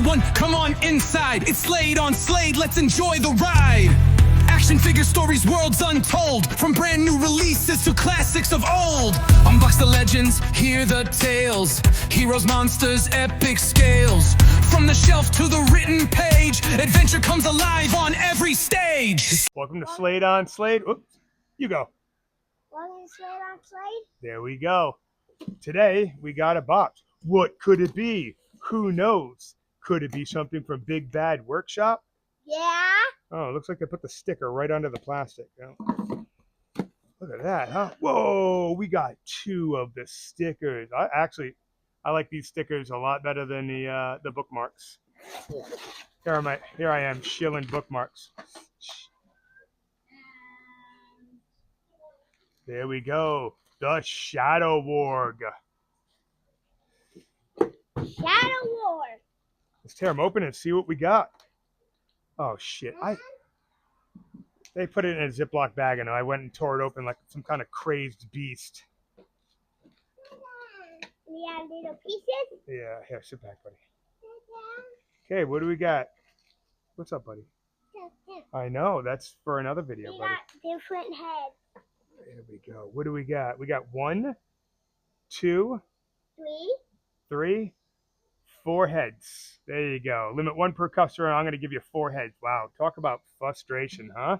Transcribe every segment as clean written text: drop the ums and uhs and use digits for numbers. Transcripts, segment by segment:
everyone, come on inside. It's Slade on Slade, let's enjoy the ride. Action figure stories, worlds untold, from brand new releases to classics of old. Unbox the legends, hear the tales, heroes, monsters, epic scales. From the shelf to the written page, adventure comes alive on every stage. Welcome to Slade on Slade. Oops, you go. Welcome to Slade on Slade. There we go. Today we got a box. What could it be? Who knows? Could it be something from Big Bad Workshop? Yeah. Oh, it looks like they put the sticker right under the plastic. Oh. Look at that, huh? Whoa, we got two of the stickers. I like these stickers a lot better than the bookmarks. Here I am shilling bookmarks. There we go. The Shadow Warg. Shadow Warg. Let's tear them open and see what we got. Oh shit! They put it in a Ziploc bag and I went and tore it open like some kind of crazed beast. We have little pieces. Yeah, here, sit back, buddy. Okay, what do we got? What's up, buddy? I know, that's for another video, We buddy. got different heads. There we go. What do we got? We got 1, 2, 3, 4 heads. There you go. Limit 1 per customer. I'm going to give you 4 heads. Wow, talk about frustration, huh?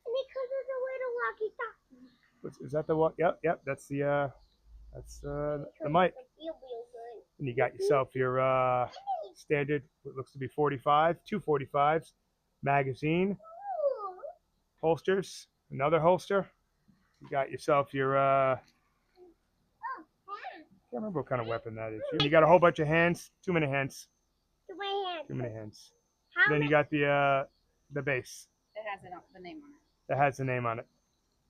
Because of the little walkie-talkie. Is that the what? Yep. That's the mic. And you got yourself your standard, what looks to be 45, 2 45s, magazine, holsters, another holster. You got yourself your I can't remember what kind of weapon that is. You got a whole bunch of hands. Too many hands. Too many hands. Then you got the base. It has the name on it. That has the name on it.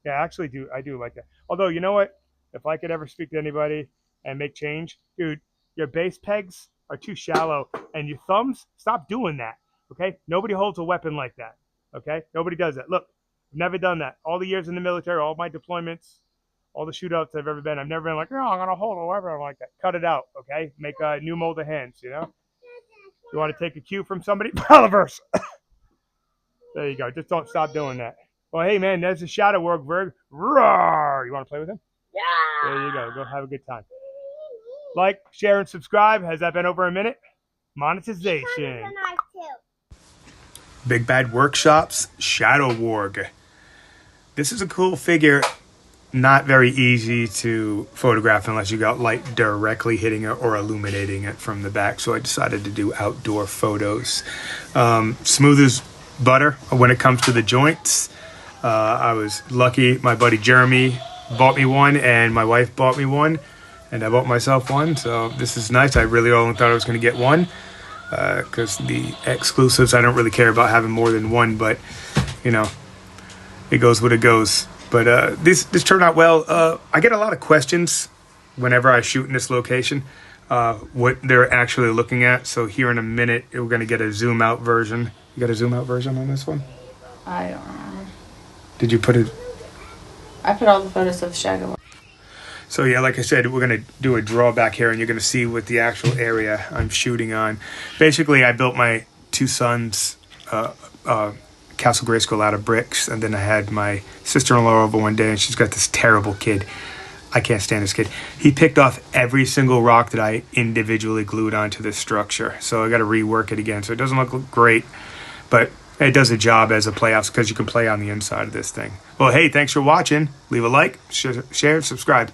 Yeah, I do like that. Although, you know what? If I could ever speak to anybody and make change, dude, your base pegs are too shallow, and your thumbs, stop doing that. Okay? Nobody holds a weapon like that. Okay? Nobody does that. Look, I've never done that. All the years in the military, all my deployments, all the shootouts I've ever been, I've never been like, I'm gonna hold a weapon like that. Cut it out, okay? Make a new mold of hands, you know? You want to take a cue from somebody? Poliverse. There you go. Just don't stop doing that. Well, hey man, there's a Shadow Warg. Roar! You want to play with him? Yeah. There you go. Go have a good time. Like, share, and subscribe. Has that been over a minute? Monetization. Big Bad Workshop's Shadow Warg. This is a cool figure. Not very easy to photograph unless you got light directly hitting it or illuminating it from the back. So I decided to do outdoor photos. Smooth as butter when it comes to the joints. I was lucky. My buddy Jeremy bought me one and my wife bought me one. And I bought myself one. So this is nice. I really only thought I was going to get one. Because the exclusives, I don't really care about having more than one. But, you know, it goes what it goes. But this turned out well. I get a lot of questions whenever I shoot in this location, what they're actually looking at. So here in a minute, we're going to get a zoom out version. You got a zoom out version on this one? I don't remember. Did you put it? I put all the photos of Shadow. So yeah, like I said, we're going to do a drawback here and you're going to see what the actual area I'm shooting on. Basically, I built my 2 sons Castle Grayskull out of bricks, and then I had my sister-in-law over one day and she's got this terrible kid. I can't stand this kid. He picked off every single rock that I individually glued onto this structure. So I got to rework it again. So it doesn't look great, but it does a job as a playhouse because you can play on the inside of this thing. Well, hey, thanks for watching. Leave a like, share, subscribe.